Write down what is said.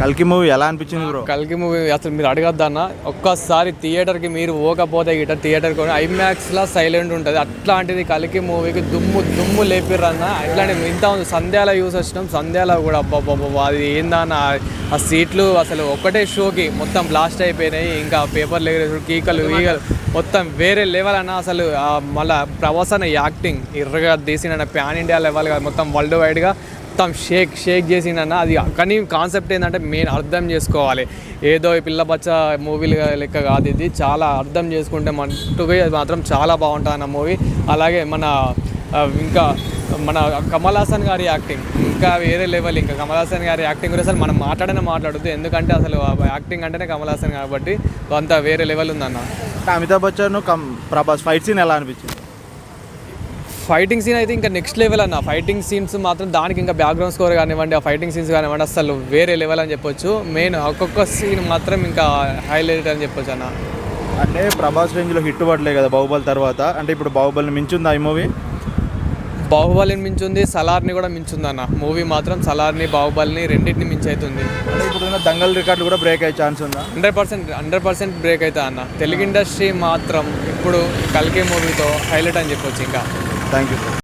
కల్కి మూవీ ఎలా అనిపించింది బ్రో? కల్కి మూవీ అసలు మీరు అడగద్దన్న, ఒక్కసారి థియేటర్కి మీరు పోకపోతే గిట్ట థియేటర్ కొని ఐమాక్స్లో సైలెంట్ ఉంటుంది. అట్లాంటిది కల్కి మూవీకి దుమ్ము లేపిర్రన్న. ఇట్లాంటి ఇంత సంధ్యాల యూస్ వచ్చినాం, సంధ్యాల కూడా అబ్బాబ్బా అది ఏందన్న, ఆ సీట్లు అసలు ఒకటే షోకి మొత్తం బ్లాస్ట్ అయిపోయినాయి. ఇంకా పేపర్లు ఎగరేసి ఈగలు మొత్తం వేరే లెవెల్ అన్న. అసలు మళ్ళీ ప్రభాస్ అన్న యాక్టింగ్ ఎర్రగా తీసిన ప్యాన్ ఇండియా లెవెల్ కాదు, మొత్తం వరల్డ్ వైడ్గా మొత్తం షేక్ చేసిందన్న. అది కానీ కాన్సెప్ట్ ఏంటంటే మెయిన్ అర్థం చేసుకోవాలి. ఏదో ఈ పిల్ల బచ్చ మూవీలు లెక్క కాదు, ఇది చాలా అర్థం చేసుకుంటే మట్టుగా మాత్రం చాలా బాగుంటుంది అన్న మూవీ. అలాగే ఇంకా మన కమల్ హాసన్ గారి యాక్టింగ్ ఇంకా వేరే లెవెల్. ఇంకా కమల్ హాసన్ గారి యాక్టింగ్ గురించి అసలు మనం మాట్లాడద్దు, ఎందుకంటే అసలు యాక్టింగ్ అంటేనే కమల్ హాసన్ కాబట్టి అంత వేరే లెవెల్ ఉందన్న. అమితాబ్ బచ్చన్ ప్రభాస్ ఫైట్ సీన్ ఎలా అనిపించింది? ఫైటింగ్ సీన్ అయితే ఇంకా నెక్స్ట్ లెవెల్ అన్న. ఫైటింగ్ సీన్స్ మాత్రం దానికి ఇంకా బ్యాక్గ్రౌండ్ స్కోర్ కానివ్వండి, ఆ ఫైటింగ్ సీన్స్ కానివ్వండి, అసలు వేరే లెవెల్ అని చెప్పొచ్చు. మెయిన్ ఒక్కొక్క సీన్ మాత్రం ఇంకా హైలైట్ అని చెప్పొచ్చు అన్న. అంటే ప్రభాస్ రేంజ్లో హిట్ పడలేదు కదా బాహుబలి తర్వాత, అంటే ఇప్పుడు బాహుబలిని మించుందా ఈ మూవీ? బాహుబలిని మించుంది, సలార్ని కూడా మించుంది అన్న. మూవీ మాత్రం సలార్ని బాహుబలిని రెండింటిని మించి అవుతుంది. అంటే ఇప్పుడు దంగల్ రికార్డు కూడా బ్రేక్ అయ్యే ఛాన్స్ ఉందా? 100% బ్రేక్ అవుతా అన్న. తెలుగు ఇండస్ట్రీ మాత్రం ఇప్పుడు కల్కి మూవీతో హైలైట్ అని చెప్పొచ్చు ఇంకా. Thank you sir.